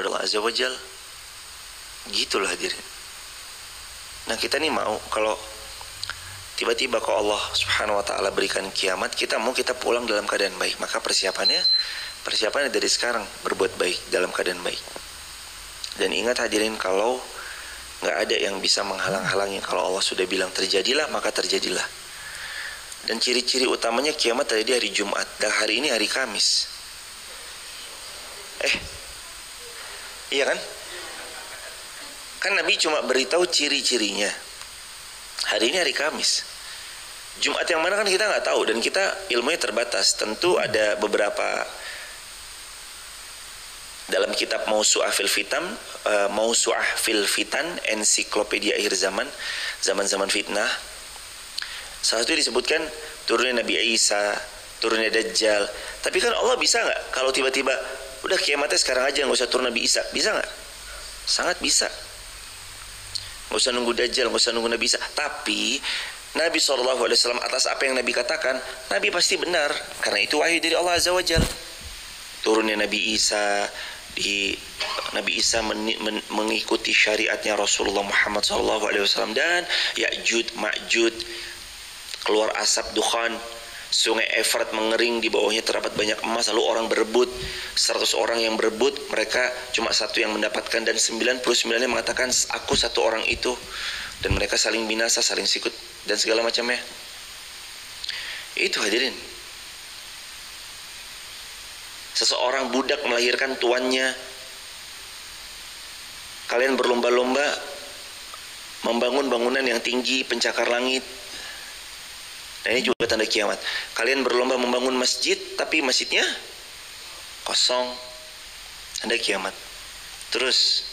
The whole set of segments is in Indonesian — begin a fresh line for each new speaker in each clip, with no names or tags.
Allah Azza wa Jal. Gitulah hadirin. Nah kita nih mau kalau tiba-tiba kok Allah Subhanahu wa ta'ala berikan kiamat, kita pulang dalam keadaan baik. Maka persiapannya dari sekarang berbuat baik dalam keadaan baik. Dan ingat hadirin, kalau nggak ada yang bisa menghalang-halangi. Kalau Allah sudah bilang terjadilah, maka terjadilah. Dan ciri-ciri utamanya kiamat terjadi hari Jumat. Dan hari ini hari Kamis. Iya kan? Kan Nabi cuma beritahu ciri-cirinya. Hari ini hari Kamis. Jumat yang mana kan kita nggak tahu, dan kita ilmunya terbatas. Tentu ada beberapa dalam kitab Mausu'ah fil Fitan, ensiklopedia akhir zaman fitnah. Salah satu disebutkan turunnya Nabi Isa, turunnya Dajjal. Tapi kan Allah bisa nggak kalau tiba-tiba udah kiamatnya sekarang aja, nggak usah turun Nabi Isa? Bisa nggak? Sangat bisa. Nggak usah nunggu Dajjal, nggak usah nunggu Nabi Isa. Tapi Nabi SAW atas apa yang Nabi katakan, Nabi pasti benar, karena itu wahyu dari Allah Azza wa Jal. Turunnya Nabi Isa, Nabi Isa mengikuti syariatnya Rasulullah Muhammad SAW, dan Ya'jud Ma'jud, keluar asap dukhan, sungai Efrat mengering, di bawahnya terdapat banyak emas, lalu orang berebut, 100 orang yang berebut, mereka cuma satu yang mendapatkan, dan 99-nya mengatakan aku satu orang itu, dan mereka saling binasa, saling sikut, dan segala macamnya. Itu hadirin. Seseorang budak melahirkan tuannya. Kalian berlomba-lomba membangun bangunan yang tinggi, pencakar langit. Nah ini juga tanda kiamat. Kalian berlomba membangun masjid, tapi masjidnya kosong. Tanda kiamat. Terus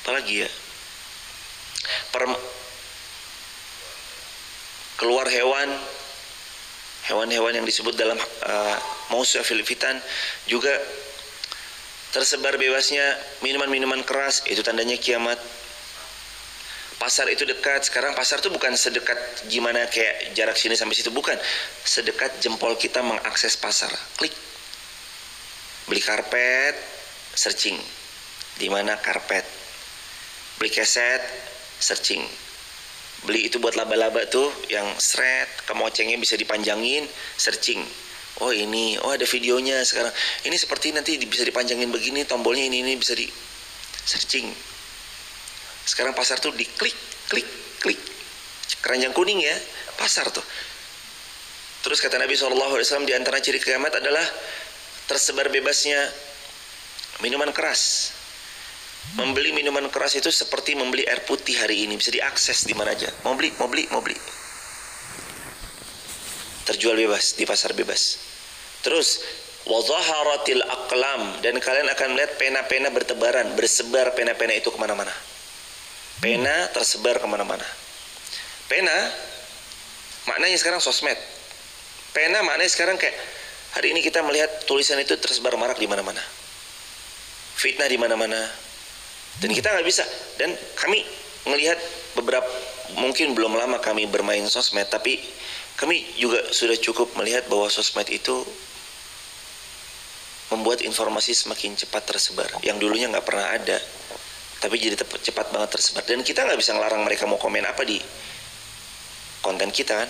apalagi ya? Keluar hewan-hewan yang disebut dalam Mausu'ah fil Fitan, juga tersebar bebasnya minuman-minuman keras, itu tandanya kiamat. Pasar itu dekat. Sekarang pasar itu bukan sedekat gimana kayak jarak sini sampai situ, bukan. Sedekat jempol kita mengakses pasar. Klik. Beli karpet, searching. Di mana karpet? Beli keset, searching. Beli itu buat laba-laba tuh yang seret, kemocengnya bisa dipanjangin, searching. Oh ini, oh ada videonya sekarang. Ini seperti nanti bisa dipanjangin begini, tombolnya ini bisa di searching. Sekarang pasar tuh diklik, klik. Keranjang kuning ya, pasar tuh. Terus kata Nabi SAW, di antara ciri kiamat adalah tersebar bebasnya minuman keras. Membeli minuman keras itu seperti membeli air putih hari ini, bisa diakses di mana aja. Mau beli. Terjual bebas di pasar bebas. Terus wa zaharatil aqlam, dan kalian akan melihat pena-pena bersebar pena-pena itu kemana-mana. Pena tersebar kemana-mana. Pena maknanya sekarang sosmed. Pena maknanya sekarang kayak hari ini kita melihat tulisan itu tersebar marak di mana-mana. Fitnah di mana-mana. Dan kita nggak bisa. Dan kami melihat beberapa, mungkin belum lama kami bermain sosmed, tapi kami juga sudah cukup melihat bahwa sosmed itu membuat informasi semakin cepat tersebar. Yang dulunya nggak pernah ada, tapi jadi cepat banget tersebar. Dan kita nggak bisa ngelarang mereka mau komen apa di konten kita kan.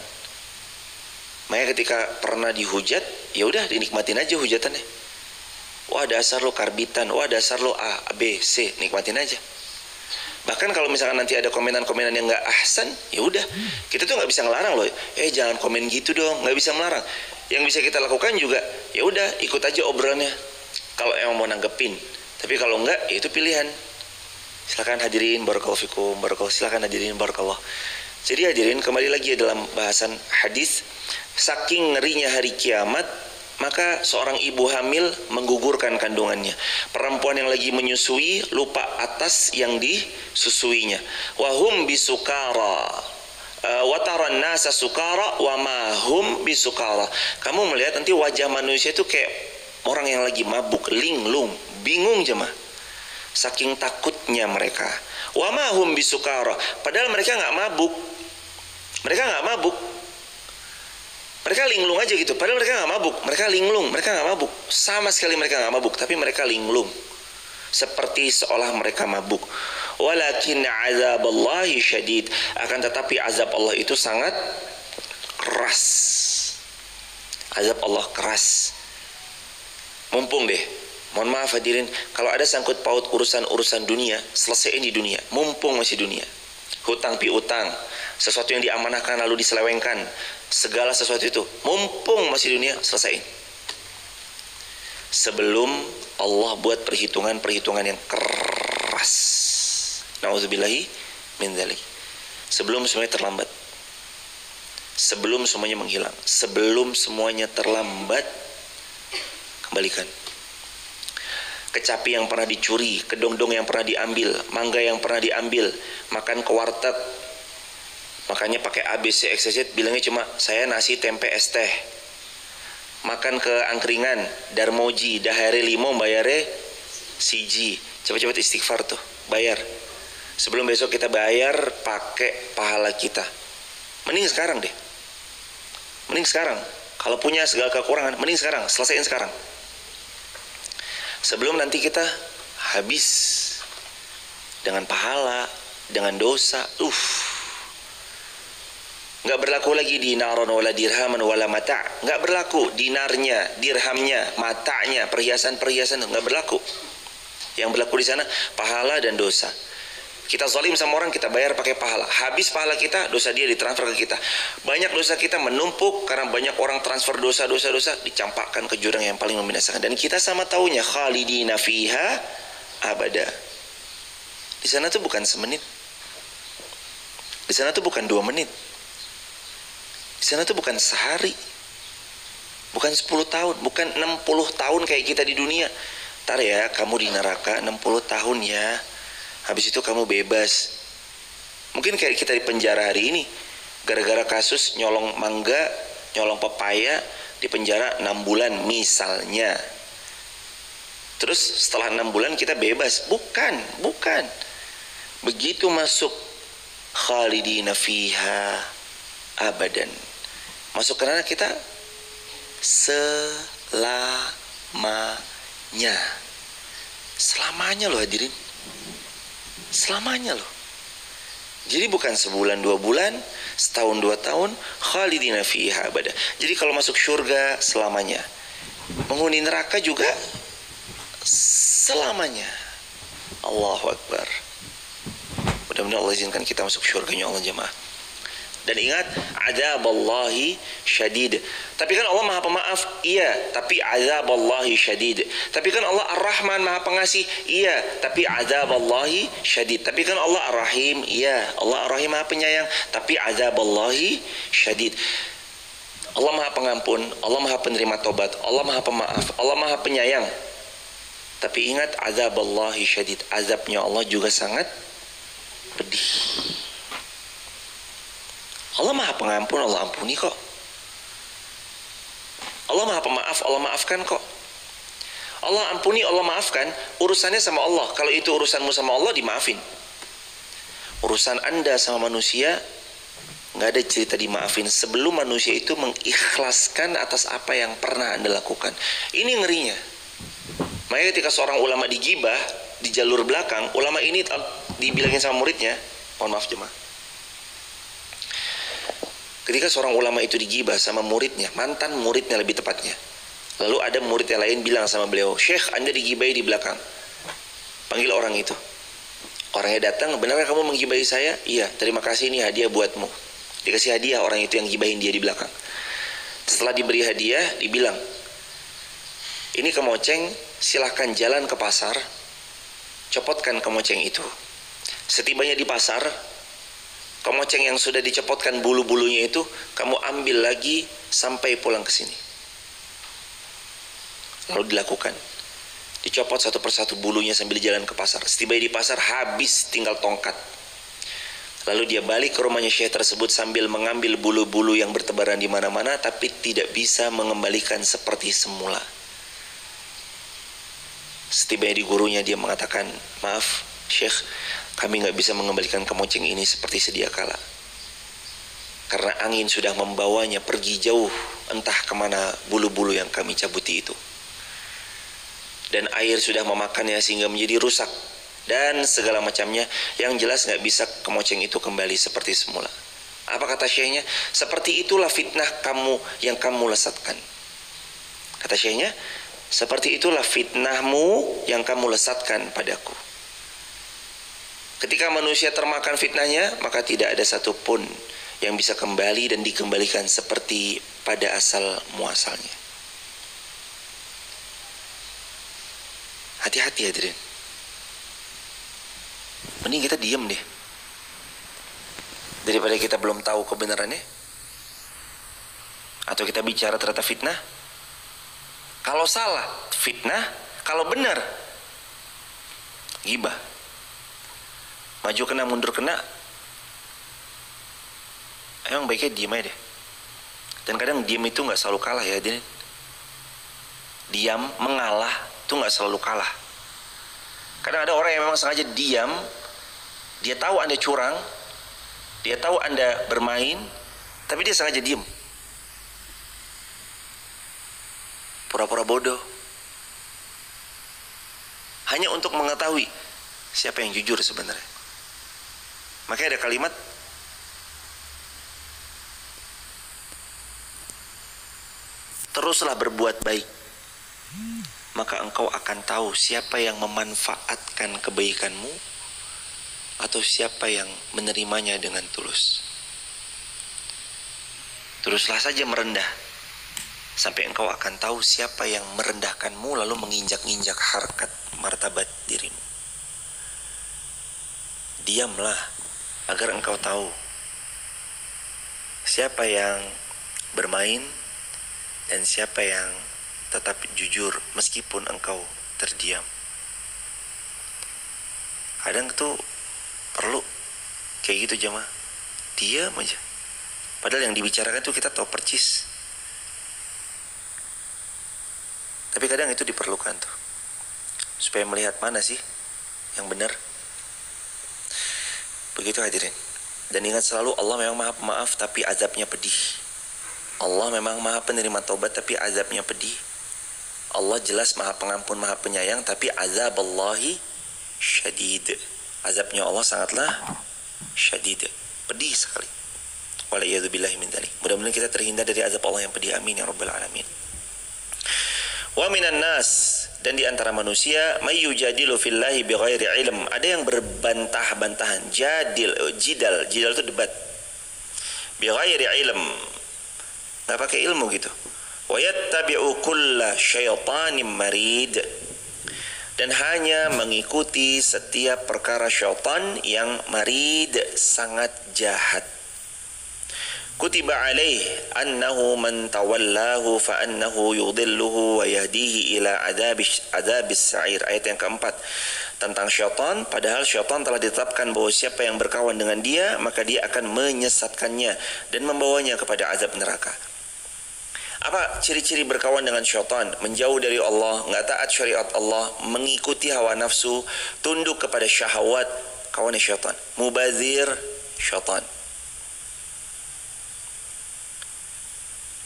Makanya ketika pernah dihujat, ya udah dinikmatin aja hujatannya. Wah dasar lo karbitan, wah dasar lo A, B, C, nikmatin aja. Bahkan kalau misalkan nanti ada komenan-komenan yang nggak ahsan, ya udah, kita tuh nggak bisa ngelarang loh. Jangan komen gitu dong, nggak bisa melarang. Yang bisa kita lakukan juga, ya udah ikut aja obrolannya. Kalau emang mau nanggepin, tapi kalau nggak, ya itu pilihan. Silakan hadirin, barakallahu fikum, silakan hadirin, barakallah. Jadi hadirin, kembali lagi dalam bahasan hadis, saking ngerinya hari kiamat, maka seorang ibu hamil menggugurkan kandungannya. Perempuan yang lagi menyusui lupa atas yang disusuinya. Wahum bisukara, wataran nasa sukara, wamahum bisukara. Kamu melihat nanti wajah manusia itu kayak orang yang lagi mabuk, linglung, bingung jemaah. Saking takutnya mereka. Wamahum bisukara. Padahal mereka nggak mabuk. Mereka linglung aja gitu, padahal mereka nggak mabuk. Mereka linglung, mereka nggak mabuk. Sama sekali mereka nggak mabuk, tapi mereka linglung. Seperti seolah mereka mabuk. Walakin azaballahi syadid. Akan tetapi azab Allah itu sangat keras. Azab Allah keras. Mumpung deh, mohon maaf hadirin, kalau ada sangkut paut urusan dunia, selesaiin di dunia. Mumpung masih dunia. Hutang piutang, sesuatu yang diamanahkan lalu diselewengkan, segala sesuatu itu, mumpung masih dunia, selesaiin. Sebelum Allah buat perhitungan-perhitungan yang keras. Nauzubillahi min dzalik. Sebelum semuanya terlambat. Sebelum semuanya menghilang. Sebelum semuanya terlambat, kembalikan. Kecapi yang pernah dicuri, kedongdong yang pernah diambil, mangga yang pernah diambil, makan ke warteg, makanya pakai ABC XYZ, bilangnya cuma saya nasi tempe es teh. Makan ke angkringan, darmoji, dahare limo, bayare siji. Cepat-cepat istighfar tuh, bayar. Sebelum besok kita bayar pakai pahala kita. Mending sekarang deh. Mending sekarang. Kalau punya segala kekurangan, mending sekarang, selesaiin sekarang. Sebelum nanti kita habis dengan pahala, dengan dosa. Nggak berlaku lagi dinaron wala dirhaman wala mata'. Nggak berlaku dinarnya, dirhamnya, matanya, perhiasan-perhiasan, nggak berlaku. Yang berlaku di sana pahala dan dosa. Kita zalim sama orang, kita bayar pakai pahala. Habis pahala kita, dosa dia ditransfer ke kita. Banyak dosa kita menumpuk karena banyak orang transfer dosa-dosa dicampakkan ke jurang yang paling membinasakan. Dan kita sama taunya, khalidina fiha abada. Di sana tuh bukan semenit. Di sana tuh bukan 2 menit. Di sana tuh bukan sehari. Bukan 10 tahun, bukan 60 tahun kayak kita di dunia. Ntar ya, kamu di neraka 60 tahun ya. Habis itu kamu bebas. Mungkin kayak kita di penjara hari ini, gara-gara kasus nyolong mangga, nyolong pepaya, di penjara 6 bulan misalnya. Terus setelah 6 bulan kita bebas. Bukan. Begitu masuk khalidina fiha abadan. Masuk karena kita selamanya. Selamanya loh hadirin. Selamanya loh. Jadi bukan sebulan 2 bulan, setahun 2 tahun, khalidina fiha abada. Jadi kalau masuk surga selamanya. Penghuni neraka juga selamanya. Allahu Akbar. Mudah-mudahan Allah izinkan kita masuk surganya Allah jemaah. Dan ingat, azaballahi syadid. Tapi kan Allah maha pemaaf, iya, tapi azaballahi syadid. Tapi kan Allah ar-Rahman maha pengasih, iya, tapi azaballahi syadid. Tapi kan Allah ar-Rahim, iya, Allah ar-Rahim maha penyayang, tapi azaballahi syadid. Allah maha pengampun, Allah maha penerima tobat, Allah maha pemaaf, Allah maha penyayang. Tapi ingat, azaballahi syadid. Azabnya Allah juga sangat pedih. Allah maha pengampun, Allah ampuni kok. Allah maha pemaaf, Allah maafkan kok. Allah ampuni, Allah maafkan. Urusannya sama Allah. Kalau itu urusanmu sama Allah, dimaafin. Urusan Anda sama manusia, nggak ada cerita dimaafin sebelum manusia itu mengikhlaskan atas apa yang pernah Anda lakukan. Ini ngerinya. Makanya ketika seorang ulama digibah di jalur belakang, ulama ini dibilangin sama muridnya, mohon maaf jemaah. Ketika seorang ulama itu digibah sama muridnya, mantan muridnya lebih tepatnya. Lalu ada murid yang lain bilang sama beliau, Syekh, Anda digibahi di belakang. Panggil orang itu. Orangnya datang, benarkah kamu menggibahi saya? Iya, terima kasih, ini hadiah buatmu. Dikasih hadiah orang itu yang gibahin dia di belakang. Setelah diberi hadiah, dibilang, ini kemoceng, silahkan jalan ke pasar, copotkan kemoceng itu. Setibanya di pasar, kemoceng yang sudah dicopotkan bulu-bulunya itu kamu ambil lagi sampai pulang ke sini. Lalu dilakukan. Dicopot satu persatu bulunya sambil jalan ke pasar. Setibanya di pasar habis tinggal tongkat. Lalu dia balik ke rumahnya Syekh tersebut sambil mengambil bulu-bulu yang bertebaran di mana-mana, tapi tidak bisa mengembalikan seperti semula. Setibanya di gurunya dia mengatakan, maaf Syekh, kami nggak bisa mengembalikan kemoceng ini seperti sedia kala. karena angin sudah membawanya pergi jauh entah kemana bulu-bulu yang kami cabuti itu, dan air sudah memakannya sehingga menjadi rusak dan segala macamnya. Yang jelas gak bisa kemoceng itu kembali seperti semula. Apa kata syekhnya? Seperti itulah fitnah kamu yang kamu lesatkan. Kata syekhnya, seperti itulah fitnahmu yang kamu lesatkan padaku. Ketika manusia termakan fitnahnya, maka tidak ada satupun yang bisa kembali dan dikembalikan seperti pada asal muasalnya. Hati-hati hadirin. Mending kita diam deh, daripada kita belum tahu kebenarannya, atau kita bicara ternyata fitnah. Kalau salah fitnah, kalau benar ghibah. Maju kena, mundur kena. Emang baiknya diam aja deh. Dan kadang diam itu gak selalu kalah ya hadirin. Diam, mengalah itu gak selalu kalah. Kadang ada orang yang memang sengaja diam. Dia tahu Anda curang, dia tahu Anda bermain, tapi dia sengaja diam. Pura-pura bodoh. Hanya untuk mengetahui siapa yang jujur sebenarnya. Makanya ada kalimat, teruslah berbuat baik, maka engkau akan tahu siapa yang memanfaatkan kebaikanmu atau siapa yang menerimanya dengan tulus. Teruslah saja merendah sampai engkau akan tahu siapa yang merendahkanmu lalu menginjak-injak harkat martabat dirimu. Diamlah agar engkau tahu siapa yang bermain dan siapa yang tetap jujur meskipun engkau terdiam. Kadang tuh perlu kayak gitu jemaah, diam aja. Padahal yang dibicarakan tuh kita tahu percis. Tapi kadang itu diperlukan tuh, supaya melihat mana sih yang benar. Begitu hadirin. Dan ingat selalu, Allah memang maha pemaaf tapi azabnya pedih. Allah memang maha penerima taubat tapi azabnya pedih. Allah jelas maha pengampun, maha penyayang, tapi azab Allahi syadid. Azabnya Allah sangatlah syadid, pedih sekali. Waliyadzubillahi min dzalik. Mudah-mudahan kita terhindar dari azab Allah yang pedih. Amin ya rabbal alamin. Wa minan nas, dan di antara manusia, may yujadilu fillahi bighairi ilm. Ada yang berbantah-bantahan, jidal itu debat. Bighairi ilm, enggak pakai ilmu gitu. Wa yattabi'u kulla syaitanin marid, dan hanya mengikuti setiap perkara syaitan yang marid, sangat jahat. Kutiba alaih annahu man tawallahu fa annahu yudhilluhu wa yahdihi ila adabis sa'ir. Ayat yang keempat tentang syaitan. Padahal syaitan telah ditetapkan bahwa siapa yang berkawan dengan dia, maka dia akan menyesatkannya dan membawanya kepada azab neraka. Apa ciri-ciri berkawan dengan syaitan? Menjauh dari Allah, nggak taat syariat Allah, mengikuti hawa nafsu, tunduk kepada syahwat, kawannya syaitan. Mubazir, syaitan.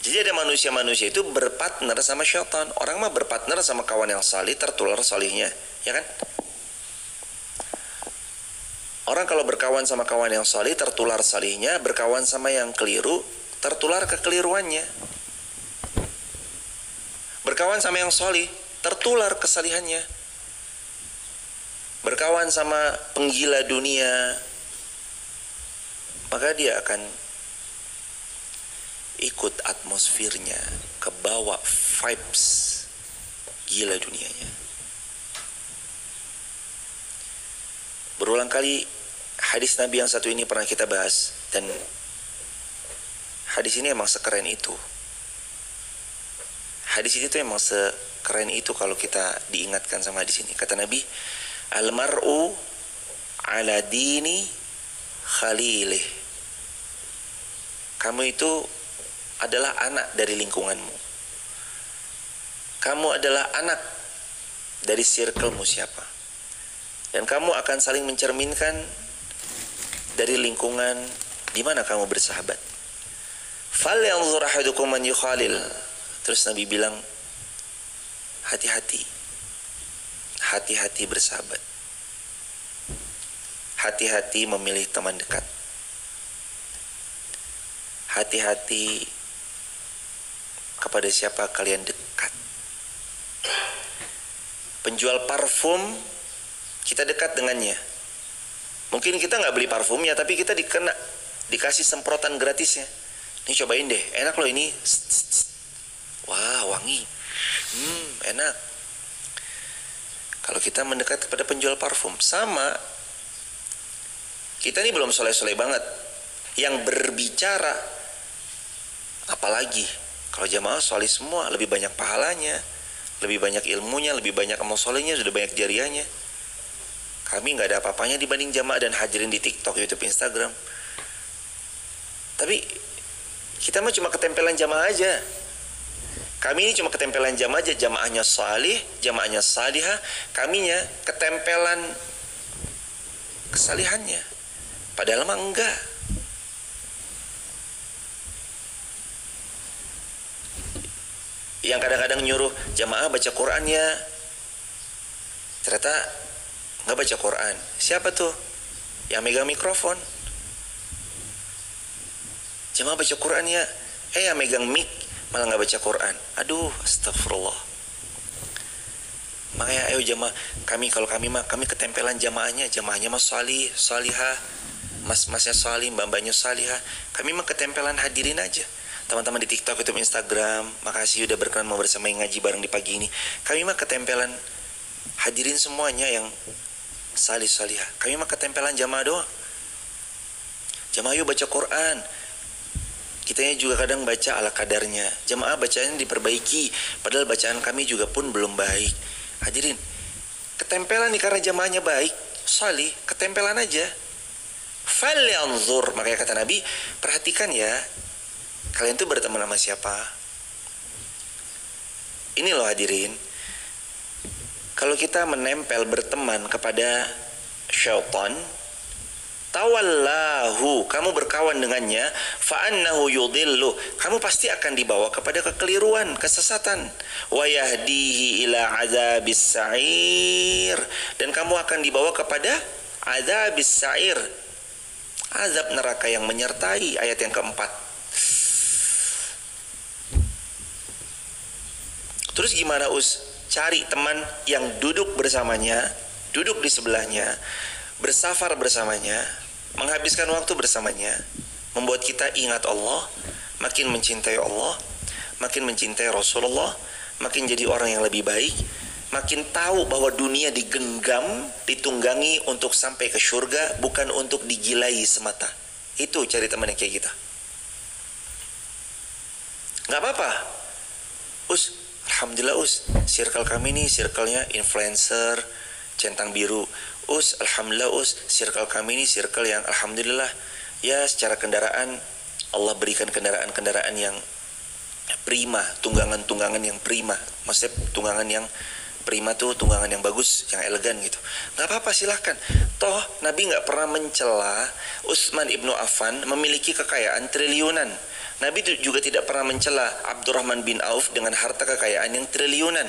Jadi ada manusia-manusia itu berpartner sama syaitan. Orang mah berpartner sama kawan yang salih, tertular salihnya, ya kan? Orang kalau berkawan sama kawan yang salih, tertular salihnya. Berkawan sama yang keliru, tertular kekeliruannya. Berkawan sama yang salih, tertular kesalihannya. Berkawan sama penggila dunia, maka dia akan ikut atmosfernya, kebawa vibes gila dunianya. Berulang kali hadis Nabi yang satu ini pernah kita bahas, dan hadis ini emang sekeren itu. Hadis ini tuh emang sekeren itu kalau kita diingatkan sama hadis ini. Kata Nabi, al-mar'u ala dini khalilih. Kamu itu adalah anak dari lingkunganmu. Kamu adalah anak dari circlemu siapa. Dan kamu akan saling mencerminkan dari lingkungan di mana kamu bersahabat. falyanzur ahadukum man yukhalil. Terus Nabi bilang, hati-hati, hati-hati bersahabat, hati-hati memilih teman dekat, hati-hati kepada siapa kalian dekat. Penjual parfum, kita dekat dengannya. Mungkin kita nggak beli parfumnya, tapi kita dikasih semprotan gratisnya. Ini cobain deh, enak loh ini. Wah, wangi, enak. Kalau kita mendekat kepada penjual parfum, sama. Kita ini belum soleh-soleh banget. Yang berbicara, apalagi kalau jamaah soleh semua, lebih banyak pahalanya, lebih banyak ilmunya, lebih banyak amal solehnya, sudah banyak jariahnya. Kami nggak ada apa-apanya dibanding jamaah dan hadirin di TikTok, YouTube, Instagram. Tapi kita mah cuma ketempelan jamaah aja. Kami ini cuma ketempelan jamaah aja, jamaahnya salih, jamaahnya salihah, kaminya ketempelan kesalihannya. Padahal mah enggak. Yang kadang-kadang nyuruh jamaah baca Quran ya, ternyata nggak baca Quran. Siapa tuh yang megang mikrofon? Jamaah baca Quran ya, yang megang mic malah nggak baca Quran. Aduh, astagfirullah. Makanya ayo jamaah, kalau kami ketempelan jamaahnya mah salih, salihah, mas-masnya salih, mbak-mbaknya salihah. Kami mah ketempelan hadirin aja. Teman-teman di TikTok, YouTube, Instagram, makasih udah berkenan mau bersama ngaji bareng di pagi ini. Kami mah ketempelan hadirin semuanya yang salih salihah. Kami mah ketempelan jamaah doang. Jamaah yuk baca Quran. Kitanya juga kadang baca ala kadarnya. Jamaah bacaan diperbaiki, padahal bacaan kami juga pun belum baik. Hadirin, ketempelan nih karena jamaahnya baik, salih, ketempelan aja. Falyanzur, makanya kata Nabi, perhatikan ya, kalian tuh berteman sama siapa. Ini loh hadirin, kalau kita menempel berteman kepada syaitan, tawallahu, kamu berkawan dengannya, fa'annahu yudhillu, kamu pasti akan dibawa kepada kekeliruan, kesesatan, wa yahdihi ila adzabis sa'ir, dan kamu akan dibawa kepada adzabis sa'ir, azab neraka yang menyertai. Ayat yang keempat. Terus gimana cari teman yang duduk bersamanya, duduk di sebelahnya, bersafar bersamanya, menghabiskan waktu bersamanya, membuat kita ingat Allah, makin mencintai Allah, makin mencintai Rasulullah, makin jadi orang yang lebih baik, makin tahu bahwa dunia digenggam, ditunggangi untuk sampai ke surga, bukan untuk digilai semata. Itu cari teman yang kayak kita. Gak apa-apa, alhamdulillah circle kami nih, circle-nya influencer, centang biru. Alhamdulillah circle kami ini circle yang alhamdulillah ya, secara kendaraan Allah berikan kendaraan-kendaraan yang prima, tunggangan-tunggangan yang prima. Maksudnya tunggangan yang prima tuh tunggangan yang bagus, yang elegan gitu. Gak apa-apa, silahkan. Toh Nabi gak pernah mencela Utsman ibnu Affan memiliki kekayaan triliunan. Nabi juga tidak pernah mencela Abdurrahman bin Auf dengan harta kekayaan yang triliunan.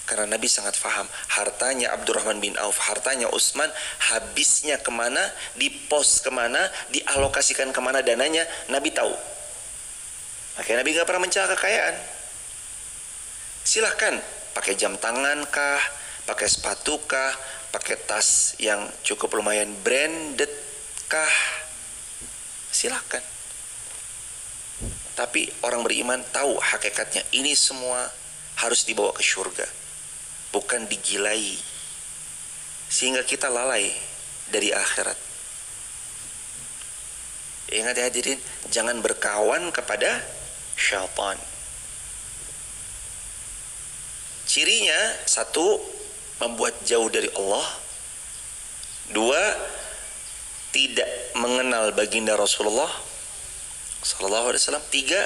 Karena Nabi sangat paham, hartanya Abdurrahman bin Auf, hartanya Utsman, habisnya kemana, dipos kemana, dialokasikan kemana dananya, Nabi tahu. Makanya Nabi gak pernah mencela kekayaan. Silahkan, pakai jam tangan kah, pakai sepatu kah, pakai tas yang cukup lumayan branded kah, silahkan. Tapi orang beriman tahu hakikatnya, ini semua harus dibawa ke surga, bukan digilai, sehingga kita lalai dari akhirat. Ingat ya hadirin, jangan berkawan kepada syaitan. Cirinya, satu, membuat jauh dari Allah. Dua, tidak mengenal baginda Rasulullah sallallahu alaihi wasallam. Tiga,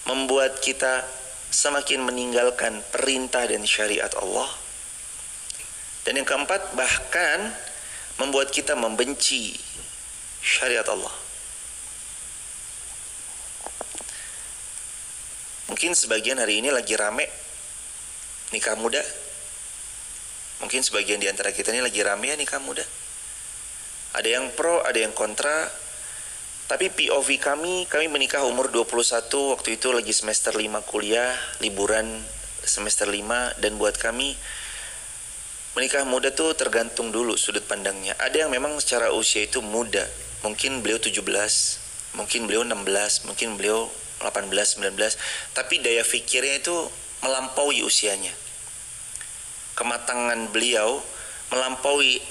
membuat kita semakin meninggalkan perintah dan syariat Allah. Dan yang keempat, bahkan membuat kita membenci syariat Allah. Mungkin sebagian hari ini lagi rame nikah muda. Mungkin sebagian di antara kita ini lagi rame ya nikah muda. Ada yang pro, ada yang kontra. Tapi POV kami menikah umur 21, waktu itu lagi semester 5 kuliah, liburan semester 5, dan buat kami menikah muda tuh tergantung dulu sudut pandangnya. Ada yang memang secara usia itu muda, mungkin beliau 17, mungkin beliau 16, mungkin beliau 18, 19, tapi daya pikirnya itu melampaui usianya. Kematangan beliau melampaui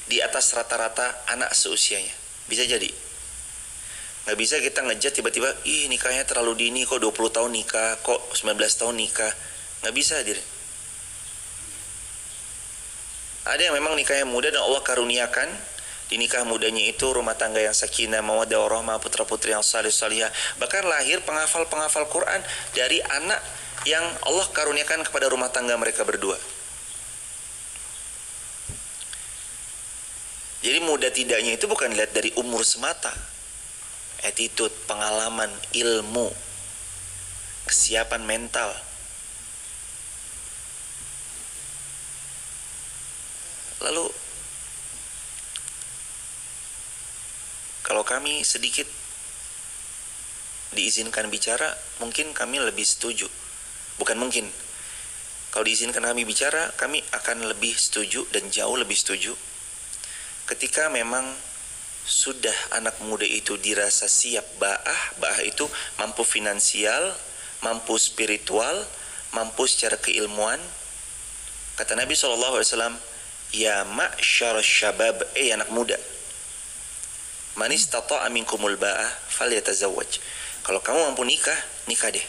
di atas rata-rata anak seusianya. Bisa jadi. Gak bisa kita ngejat tiba-tiba, ih nikahnya terlalu dini, kok 20 tahun nikah, kok 19 tahun nikah. Gak bisa diri. Ada yang memang nikahnya muda dan Allah karuniakan di nikah mudanya itu rumah tangga yang sakinah, mawaddah warahmah, putra-putri yang salih-salihah. Bahkan lahir penghafal-penghafal Quran dari anak yang Allah karuniakan kepada rumah tangga mereka berdua. Jadi muda tidaknya itu bukan dilihat dari umur semata. Attitude, pengalaman, ilmu, kesiapan mental. Lalu kalau kami sedikit diizinkan bicara, mungkin kami lebih setuju. Bukan mungkin. Kalau diizinkan kami bicara, kami akan lebih setuju dan jauh lebih setuju ketika memang sudah anak muda itu dirasa siap ba'ah itu mampu finansial, mampu spiritual, mampu secara keilmuan. Kata Nabi SAW, ya ma'syar syabab, anak muda, man istata'a minkumul ba'ah falyatazawwaj. Kalau kamu mampu nikah, nikah deh.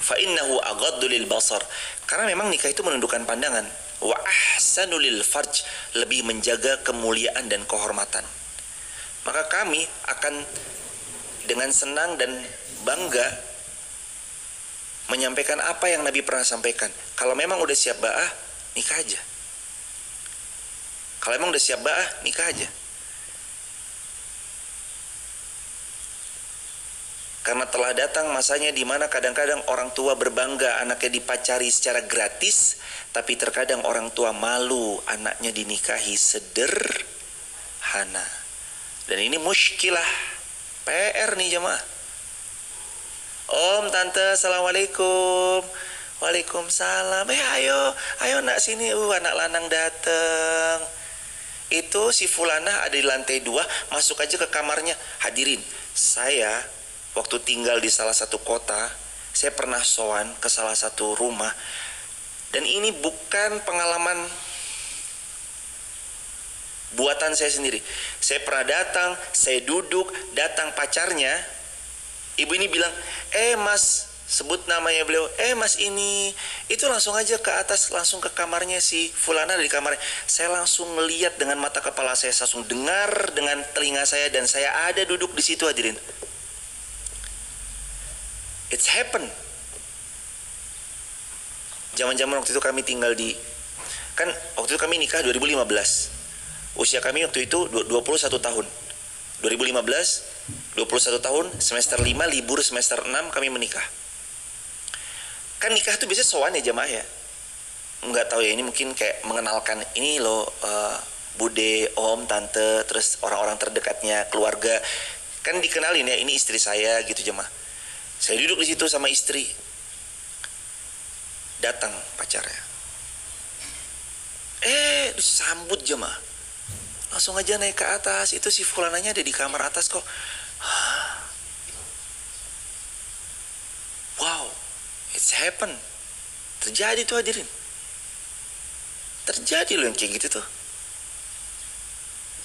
Fa innahu aghaddu lil basar. Karena memang nikah itu menundukkan pandangan. Wa ahsanu lil farj, lebih menjaga kemuliaan dan kehormatan. Maka kami akan dengan senang dan bangga menyampaikan apa yang Nabi pernah sampaikan. Kalau memang udah siap ba'ah, nikah aja. Kalau memang udah siap ba'ah, nikah aja. Karena telah datang masanya di mana kadang-kadang orang tua berbangga anaknya dipacari secara gratis, tapi terkadang orang tua malu anaknya dinikahi sederhana. Dan ini muskilah, PR nih jemaah. Om, tante, assalamualaikum. Waalaikumsalam. Ayo nak sini. Anak lanang dateng. Itu si Fulanah ada di lantai 2, masuk aja ke kamarnya. Hadirin, saya waktu tinggal di salah satu kota, saya pernah sowan ke salah satu rumah. Dan ini bukan pengalaman buatan saya sendiri. Saya pernah datang, saya duduk, datang pacarnya. Ibu ini bilang, mas, sebut namanya beliau, mas ini. Itu langsung aja ke atas, langsung ke kamarnya si Fulana, dari kamarnya. Saya langsung melihat dengan mata kepala saya langsung dengar dengan telinga saya, dan saya ada duduk di situ hadirin. It's happen. Zaman-zaman waktu itu kami tinggal di, kan waktu itu kami nikah 2015. Usia kami waktu itu 21 tahun. 2015, 21 tahun, semester 5, libur semester 6 kami menikah. Kan nikah itu biasanya sowan ya jamaah ya. Enggak tahu ya, ini mungkin kayak mengenalkan, ini loh bude, om, tante, terus orang-orang terdekatnya, keluarga. Kan dikenalin ya, ini istri saya gitu jemaah. Saya duduk di situ sama istri. Datang pacarnya. Sambut jemaah. Langsung aja naik ke atas. Itu si Fulananya ada di kamar atas kok. Wow, it's happen. Terjadi tuh hadirin. Terjadi loh yang kayak gitu tuh.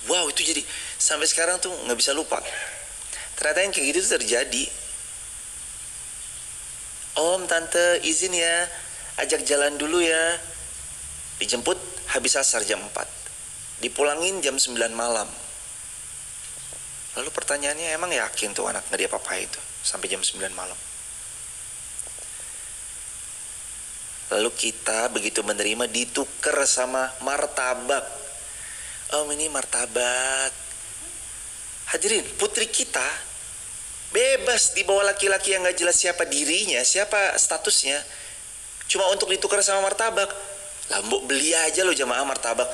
Wow, itu jadi sampai sekarang tuh nggak bisa lupa. Ternyata yang kayak gitu tuh terjadi. Om, tante, izin ya, ajak jalan dulu ya. Dijemput habis asar jam 4. Dipulangin jam 9 malam. Lalu pertanyaannya, emang yakin tuh anak gak diapa-apain itu sampai jam 9 malam? Lalu kita begitu menerima ditukar sama martabak. Om, ini martabak. Hadirin, putri kita Bebas dibawa laki-laki yang gak jelas siapa dirinya, siapa statusnya, cuma untuk ditukar sama martabak. Lah mbok beli aja lo jamaah martabak.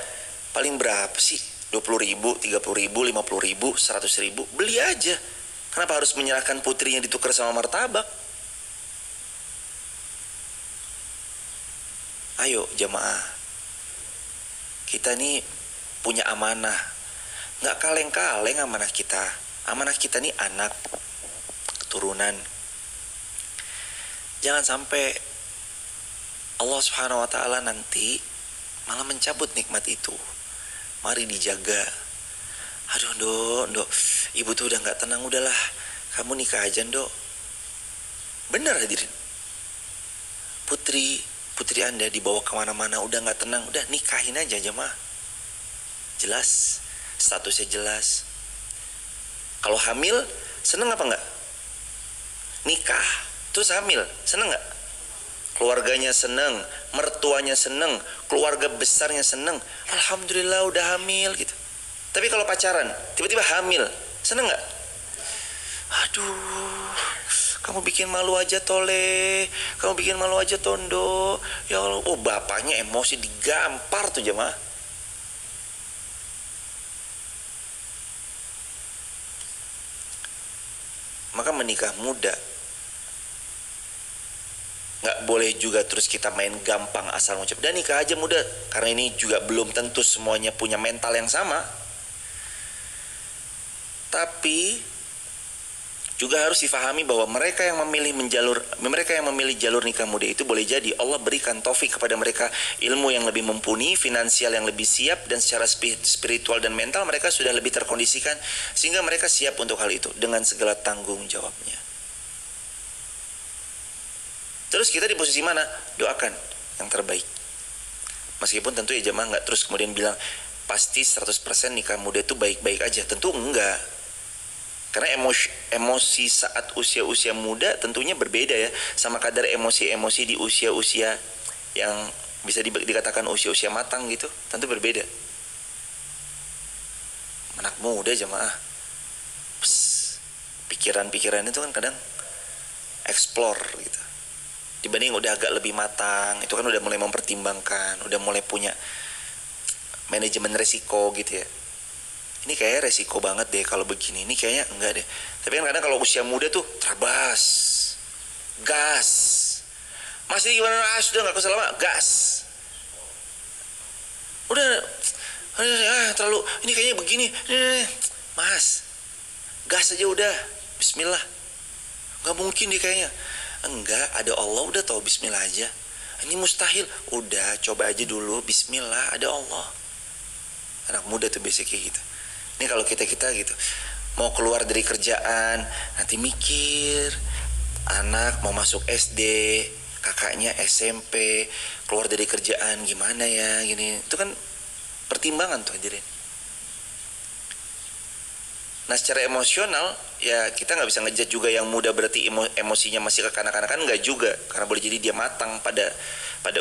Paling berapa sih? 20.000, 30.000, 50.000, 100.000. Beli aja. Kenapa harus menyerahkan putrinya ditukar sama martabak? Ayo jamaah, kita nih punya amanah. Gak kaleng-kaleng amanah kita. Amanah kita nih anak, keturunan. Jangan sampai Allah Subhanahu wa ta'ala nanti malah mencabut nikmat itu. Mari dijaga. Aduh Dok, ibu tuh udah gak tenang, udahlah kamu nikah aja Dok. Benar hadirin. Putri Anda dibawa kemana-mana udah gak tenang, udah nikahin aja jemaah. Jelas, statusnya jelas. Kalau hamil, seneng apa enggak? Nikah, terus hamil, seneng enggak? Keluarganya seneng, mertuanya seneng, keluarga besarnya seneng. Alhamdulillah udah hamil gitu. Tapi kalau pacaran, tiba-tiba hamil, seneng enggak? Aduh, kamu bikin malu aja Tole, kamu bikin malu aja Tondo. Ya Allah, oh bapaknya emosi digampar tuh jemaah. Maka menikah muda nggak boleh juga terus kita main gampang asal ngucap. Dan nikah aja muda, karena ini juga belum tentu semuanya punya mental yang sama. Tapi juga harus difahami bahwa mereka yang memilih jalur nikah muda itu boleh jadi Allah berikan taufik kepada mereka ilmu yang lebih mumpuni, finansial yang lebih siap, dan secara spiritual dan mental mereka sudah lebih terkondisikan sehingga mereka siap untuk hal itu dengan segala tanggung jawabnya. Terus kita di posisi mana? Doakan yang terbaik. Meskipun tentu ya jemaah nggak terus kemudian bilang pasti 100% nikah muda itu baik-baik aja. Tentu enggak. Karena emosi saat usia-usia muda tentunya berbeda ya. Sama kadar emosi-emosi di usia-usia yang bisa dikatakan usia-usia matang gitu. Tentu berbeda. Anak muda jemaah. Pikiran-pikiran itu kan kadang explore gitu. Dibanding udah agak lebih matang, itu kan udah mulai mempertimbangkan, udah mulai punya manajemen resiko gitu ya. Ini kayaknya resiko banget deh kalau begini, ini kayaknya enggak deh. Tapi kan kadang kalau usia muda tuh terabas, gas. Mas ini gimana? Sudah gak kesel lama, gas. Udah, terlalu, ini kayaknya begini. Mas, gas aja udah, bismillah. Gak mungkin deh kayaknya. Enggak, ada Allah, udah tahu bismillah aja. Ini mustahil, udah coba aja dulu bismillah, ada Allah. Anak muda tuh biasa kayak gitu. Ini kalau kita gitu, mau keluar dari kerjaan, nanti mikir, anak mau masuk SD, kakaknya SMP, keluar dari kerjaan gimana ya, gini. Itu kan pertimbangan tuh hadirin. Nah secara emosional ya kita nggak bisa ngejat juga yang muda berarti emosinya masih kekanak-kanakan, nggak juga, karena boleh jadi dia matang pada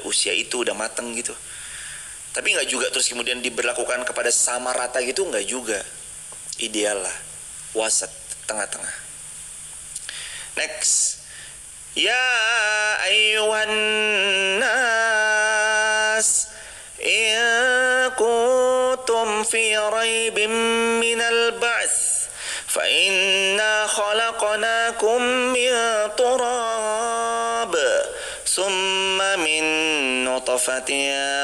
usia itu udah matang gitu. Tapi nggak juga terus kemudian diberlakukan kepada sama rata gitu, nggak juga. Ideal lah, wasat, tengah-tengah. Next, ya ayyuhan nas in kuntum fi raibin minal ba'ts فإنا خلقناكم من تراب ثم من نطفة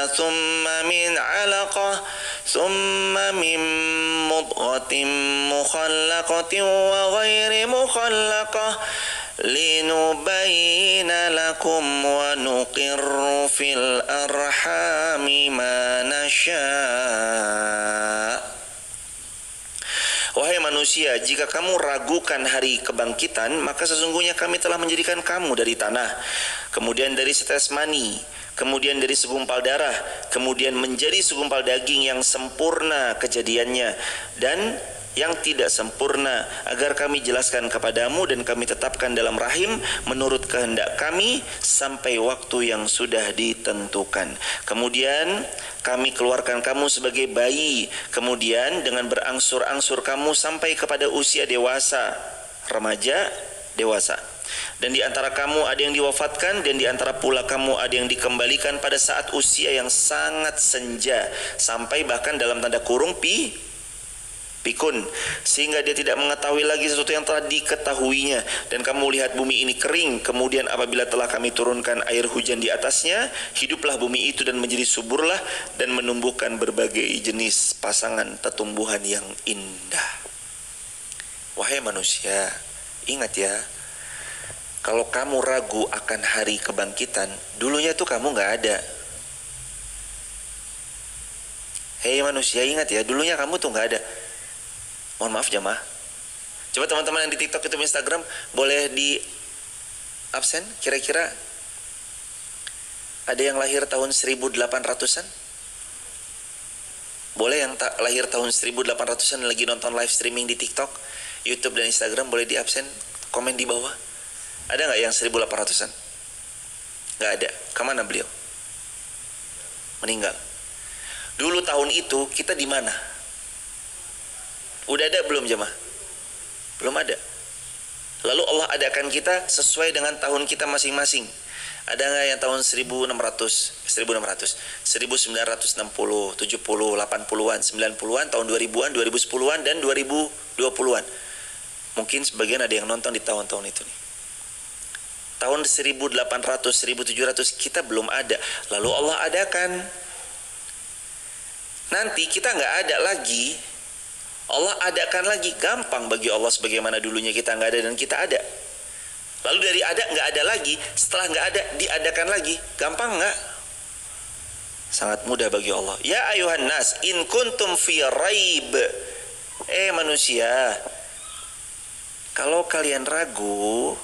ثم من علقة ثم من مضغة مخلقة وغير مخلقة لنبين لكم ونقر في الأرحام ما نشاء. Wahai manusia, jika kamu ragukan hari kebangkitan, maka sesungguhnya kami telah menjadikan kamu dari tanah, kemudian dari setetes mani, kemudian dari segumpal darah, kemudian menjadi segumpal daging yang sempurna kejadiannya dan yang tidak sempurna, agar kami jelaskan kepadamu dan kami tetapkan dalam rahim menurut kehendak kami sampai waktu yang sudah ditentukan. Kemudian kami keluarkan kamu sebagai bayi, kemudian dengan berangsur-angsur kamu sampai kepada usia dewasa, remaja, dewasa. Dan di antara kamu ada yang diwafatkan, dan di antara pula kamu ada yang dikembalikan pada saat usia yang sangat senja, sampai bahkan dalam tanda kurung pikun, sehingga dia tidak mengetahui lagi sesuatu yang telah diketahuinya. Dan kamu lihat bumi ini kering, kemudian apabila telah kami turunkan air hujan di atasnya, hiduplah bumi itu dan menjadi suburlah, dan menumbuhkan berbagai jenis pasangan tumbuhan yang indah. Wahai manusia, ingat ya, kalau kamu ragu akan hari kebangkitan, dulunya tuh kamu nggak ada. Hei manusia, ingat ya, dulunya kamu tuh nggak ada. Mohon maaf jamaah. Coba teman-teman yang di TikTok, YouTube, Instagram, boleh di absen. Kira-kira ada yang lahir tahun 1800-an? Boleh yang tak lahir tahun 1800-an lagi nonton live streaming di TikTok, YouTube, dan Instagram, boleh di absen. Komen di bawah. Ada nggak yang 1800-an? Nggak ada. Kemana beliau? Meninggal. Dulu tahun itu kita di mana? Udah ada belum jemaah? Belum ada. Lalu Allah adakan kita sesuai dengan tahun kita masing-masing. Ada nggak yang tahun 1960, 1960, 70, 80-an, 90-an, tahun 2000-an, 2010-an, dan 2020-an? Mungkin sebagian ada yang nonton di tahun-tahun itu nih. Tahun 1800, 1700 kita belum ada. Lalu Allah adakan. Nanti kita nggak ada lagi, Allah adakan lagi. Gampang bagi Allah, sebagaimana dulunya kita nggak ada dan kita ada. Lalu dari ada nggak ada lagi, setelah nggak ada diadakan lagi. Gampang nggak? Sangat mudah bagi Allah. Ya ayuhan nas, in kuntum fi raib. Manusia, kalau kalian ragu,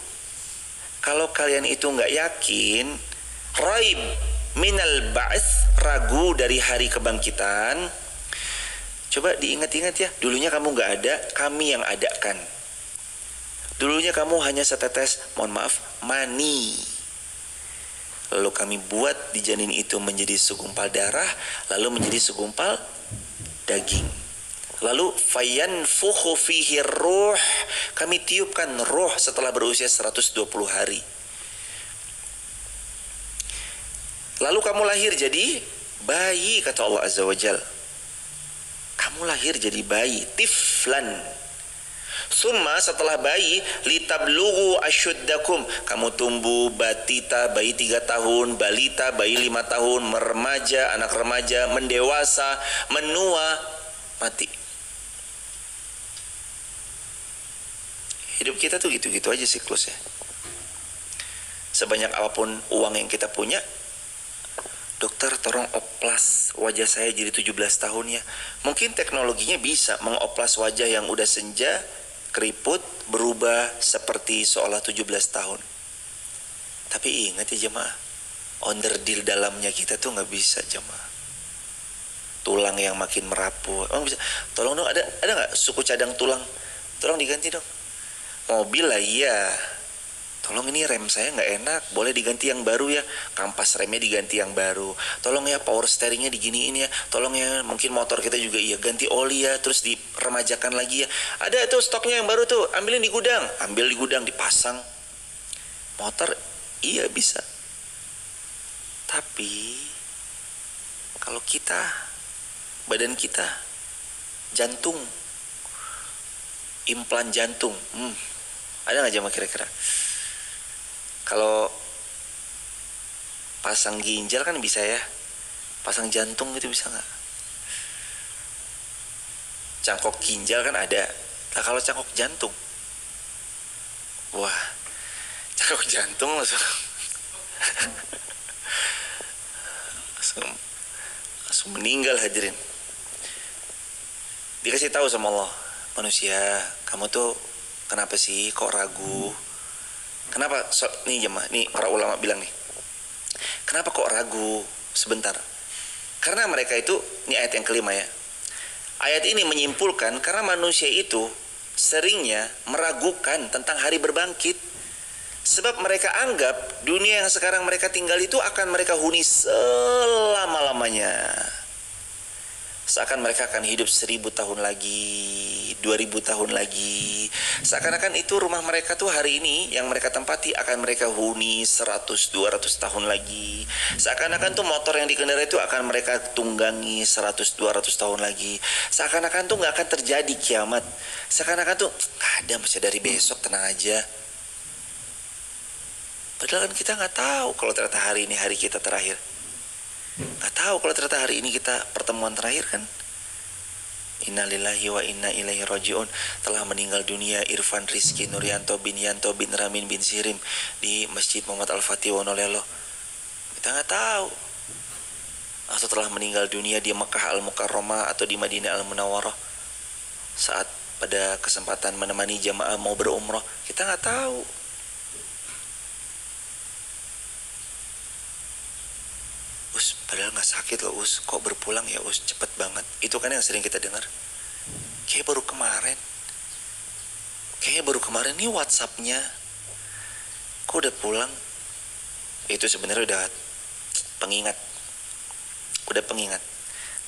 kalau kalian itu nggak yakin, raib minal ba'ts, ragu dari hari kebangkitan. Coba diingat-ingat ya, dulunya kamu nggak ada, kami yang adakan. Dulunya kamu hanya setetes, mohon maaf, mani. Lalu kami buat di janin itu menjadi segumpal darah, lalu menjadi segumpal daging. Lalu fayanfukhu fihi ruh, kami tiupkan ruh setelah berusia 120 hari. Lalu kamu lahir jadi bayi, kata Allah Azza wa Jal. Kamu lahir jadi bayi, tiflan. Summa, setelah bayi, litablughu asyuddakum, kamu tumbuh, batita, bayi 3 tahun, balita, bayi 5 tahun, remaja, anak remaja, mendewasa, menua, mati. Hidup kita tuh gitu-gitu aja siklusnya. Sebanyak apapun uang yang kita punya, dokter tolong oplas wajah saya jadi 17 tahun ya. Mungkin teknologinya bisa mengoplas wajah yang udah senja, keriput, berubah seperti seolah 17 tahun. Tapi ingat ya jemaah, onderdil dalamnya kita tuh gak bisa jemaah. Tulang yang makin merapuh, emang bisa? Tolong dong, ada gak suku cadang tulang? Tolong diganti dong. Mobil lah iya, tolong ini rem saya nggak enak, boleh diganti yang baru ya. Kampas remnya diganti yang baru. Tolong ya power steeringnya diginiin ya. Tolong ya, mungkin motor kita juga iya, ganti oli ya, terus diremajakan lagi ya. Ada tuh stoknya yang baru tuh, ambilin di gudang. Ambil di gudang, dipasang. Motor iya bisa. Tapi kalau kita, badan kita, jantung, implan jantung, ada nggak jemaah kira-kira? Kalau pasang ginjal kan bisa ya, pasang jantung itu bisa nggak? Cangkok ginjal kan ada. Nah kalau cangkok jantung, wah, cangkok jantung langsung langsung meninggal hadirin. Dikasih tahu sama Allah, manusia, kamu tuh kenapa sih kok ragu? Kenapa? Nih jemaah, nih para ulama bilang nih, kenapa kok ragu sebentar? Karena mereka itu, ini ayat yang kelima ya. Ayat ini menyimpulkan karena manusia itu seringnya meragukan tentang hari berbangkit. Sebab mereka anggap dunia yang sekarang mereka tinggal itu akan mereka huni selama-lamanya. Seakan mereka akan hidup 1000 tahun lagi, 2000 tahun lagi. Seakan-akan itu rumah mereka tuh hari ini yang mereka tempati akan mereka huni 100-200 tahun lagi. Seakan-akan tuh motor yang dikendarai itu akan mereka tunggangi 100-200 tahun lagi. Seakan-akan tuh gak akan terjadi kiamat. Seakan-akan tuh ada, masih dari besok, tenang aja. Padahal kan kita gak tahu kalau ternyata hari ini hari kita terakhir. Gak tahu kalau ternyata hari ini kita pertemuan terakhir kan. Innalillahi wa inna ilaihi rajiun. Telah meninggal dunia Irfan Rizky Nuryanto bin Yanto bin Ramin bin Sirim di Masjid Muhammad Al-Fatih Wonolelo. Kita gak tahu. Atau telah meninggal dunia di Mekah Al-Mukarramah atau di Madinah Al-Munawwarah saat pada kesempatan menemani jamaah mau berumrah. Kita gak tahu. Padahal gak sakit loh Us, kok berpulang ya Us, cepet banget. Itu kan yang sering kita dengar. Kayaknya baru kemarin nih WhatsAppnya, kok udah pulang. Itu sebenarnya udah pengingat.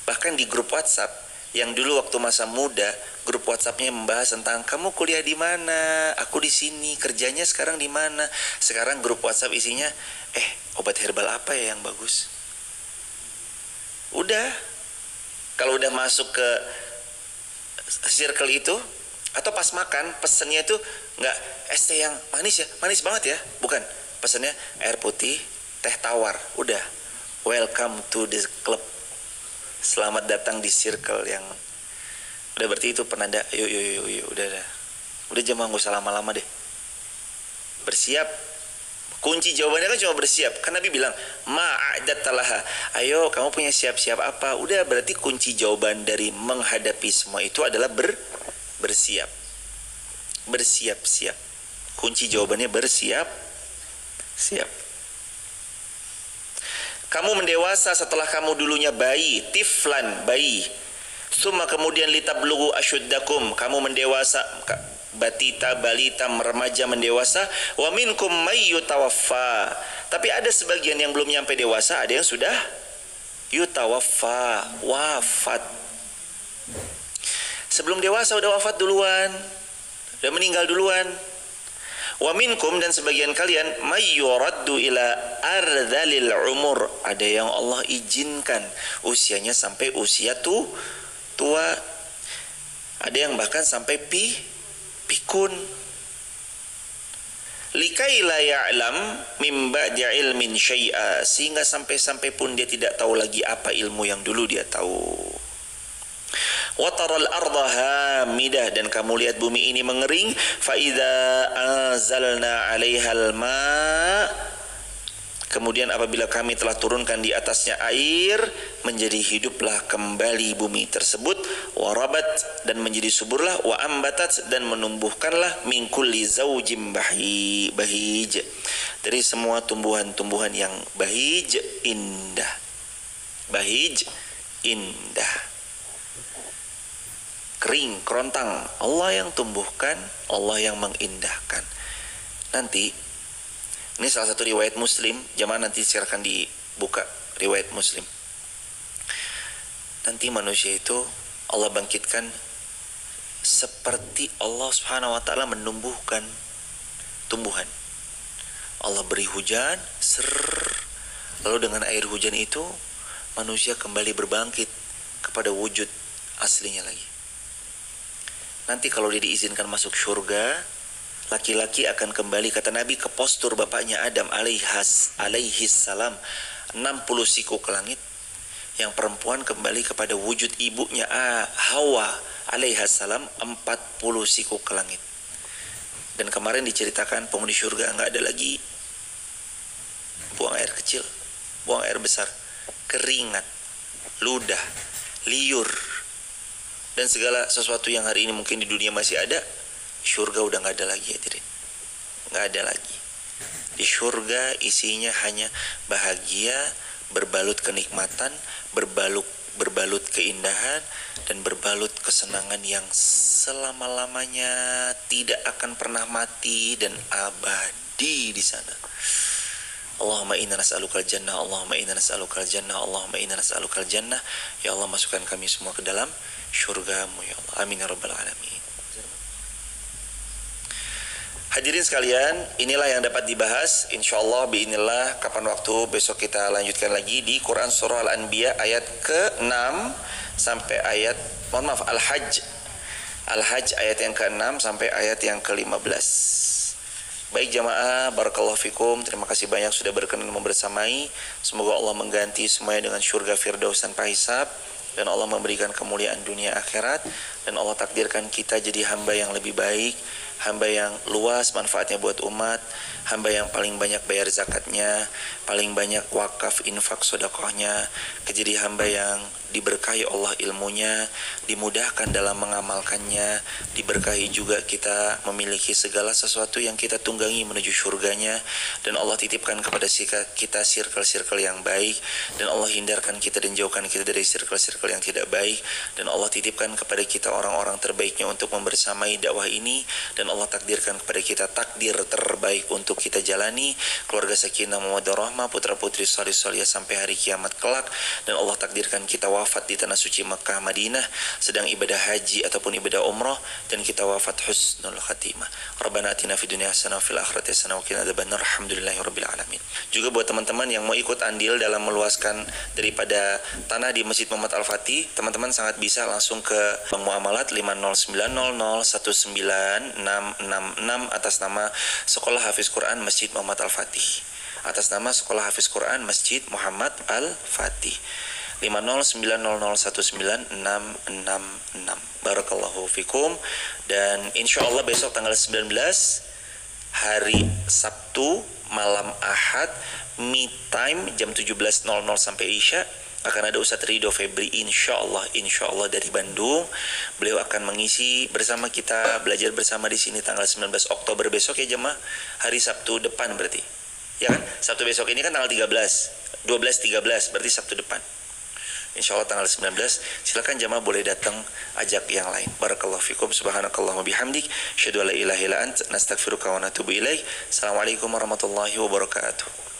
Bahkan di grup WhatsApp yang dulu waktu masa muda, grup WhatsAppnya membahas tentang kamu kuliah di mana, aku di sini, kerjanya sekarang di mana. Sekarang grup WhatsApp isinya, obat herbal apa ya yang bagus? Udah, kalau udah masuk ke circle itu, atau pas makan pesennya itu nggak es teh yang manis ya, manis banget ya, bukan, pesennya air putih, teh tawar. Udah, welcome to the club, selamat datang di circle yang udah, berarti itu penanda yuk udah jangan nggak usah lama-lama deh, bersiap. Kunci jawabannya kan cuma bersiap. Kan Nabi bilang, ma'adatalaha. Ayo, kamu punya siap-siap apa? Udah, berarti kunci jawaban dari menghadapi semua itu adalah bersiap. Bersiap-siap. Kunci jawabannya bersiap. Siap. Kamu mendewasa setelah kamu dulunya bayi, tiflan, bayi. Summa kemudian litablugu asyuddakum. Kamu mendewasa, batita, balita, remaja, mendewasa. Wa minkum may yutawaffa. Tapi ada sebagian yang belum nyampe dewasa, ada yang sudah yutawaffa, wafat. Sebelum dewasa udah wafat duluan, udah meninggal duluan. Wa minkum, dan sebagian kalian, may yuraddu ila ardhalil umur. Ada yang Allah izinkan usianya sampai usia tua. Ada yang bahkan sampai pikun. Likai la ya'lam min ba'di ilmin syai'a, sehingga sampai-sampai pun dia tidak tahu lagi apa ilmu yang dulu dia tahu. Wa taral arda hamidah, dan kamu lihat bumi ini mengering. Fa idza anzalna 'alaihal ma', kemudian apabila kami telah turunkan di atasnya air, menjadi hiduplah kembali bumi tersebut. Warabat, dan menjadi suburlah. Wa ambatat, dan menumbuhkanlah. Min kulli zaujim bahij, dari semua tumbuhan-tumbuhan yang bahij, indah. Bahij, indah. Kering, kerontang, Allah yang tumbuhkan, Allah yang mengindahkan. Nanti ini salah satu riwayat Muslim, jamaah nanti silakan dibuka riwayat Muslim. Nanti manusia itu Allah bangkitkan seperti Allah Subhanahu wa taala menumbuhkan tumbuhan. Allah beri hujan, lalu dengan air hujan itu manusia kembali berbangkit kepada wujud aslinya lagi. Nanti kalau dia diizinkan masuk surga, laki-laki akan kembali, kata Nabi, ke postur bapaknya Adam alaihis salam, 60 siku ke langit. Yang perempuan kembali kepada wujud ibunya Hawa alaihis salam, 40 siku ke langit. Dan kemarin diceritakan penghuni surga nggak ada lagi buang air kecil, buang air besar, keringat, ludah, liur, dan segala sesuatu yang hari ini mungkin di dunia masih ada. Surga udah nggak ada lagi, hadirin. Nggak ada lagi. Di surga isinya hanya bahagia, berbalut kenikmatan, berbalut keindahan, dan berbalut kesenangan yang selama-lamanya tidak akan pernah mati dan abadi di sana. Allahumma inna nas'alukal jannah, Allahumma inna nas'alukal jannah, Allahumma inna nas'alukal jannah. Ya Allah, masukkan kami semua ke dalam syurga-Mu ya Allah. Amin ya rabbal alamin. Hadirin sekalian, inilah yang dapat dibahas. Insyaallah biinillah kapan waktu besok kita lanjutkan lagi di Quran surah Al-Anbiya ayat ke-6 sampai ayat Al-Hajj. Al-Hajj ayat yang ke-6 sampai ayat yang ke-15. Baik jamaah, barakallahu fikum. Terima kasih banyak sudah berkenan membersamai. Semoga Allah mengganti semuanya dengan syurga firdaus tanpa hisab, dan Allah memberikan kemuliaan dunia akhirat, dan Allah takdirkan kita jadi hamba yang lebih baik, hamba yang luas manfaatnya buat umat, hamba yang paling banyak bayar zakatnya, paling banyak wakaf, infak, sedekahnya, jadi hamba yang diberkahi Allah ilmunya, dimudahkan dalam mengamalkannya, diberkahi juga kita memiliki segala sesuatu yang kita tunggangi menuju surganya, dan Allah titipkan kepada kita circle-circle yang baik, dan Allah hindarkan kita dan jauhkan kita dari circle-circle yang tidak baik, dan Allah titipkan kepada kita orang-orang terbaiknya untuk membersamai dakwah ini, dan Allah takdirkan kepada kita takdir terbaik untuk kita jalani, keluarga sakinah mawaddah rahmah, putra-putri salih-salihah sampai hari kiamat kelak, dan Allah takdirkan kita wafat di tanah suci Makkah Madinah sedang ibadah haji ataupun ibadah umrah, dan kita wafat husnul khatimah. Rabbana atina fid dunya hasanah wa fil akhirati hasanah wa qina adzabannar. Alhamdulillahirabbil alamin. Juga buat teman-teman yang mau ikut andil dalam meluaskan daripada tanah di Masjid Muhammad Al-Fatih, teman-teman sangat bisa langsung ke Bank Muamalat 509001966 atas nama Sekolah Hafiz Quran Masjid Muhammad Al-Fatih. Atas nama Sekolah Hafiz Quran Masjid Muhammad Al-Fatih. 509001966. Barakallahu fikum. Dan insyaallah besok tanggal 19 hari Sabtu malam Ahad, me time jam 17.00 sampai Isya, akan ada Ustadz Ridho Febri insyaallah dari Bandung. Beliau akan mengisi bersama kita, belajar bersama di sini tanggal 19 Oktober besok ya jemaah, hari Sabtu depan berarti. Ya kan? Sabtu besok ini kan tanggal 12, 13 berarti Sabtu depan. Insyaallah tanggal 19. Silakan jamaah boleh datang, ajak yang lain. Barakallahu fikum. Subhanakallahumma bihamdik, asyhadu an la ilaha illa anta, nastaghfiruka wa natubu ilaik. Assalamualaikum warahmatullahi wabarakatuh.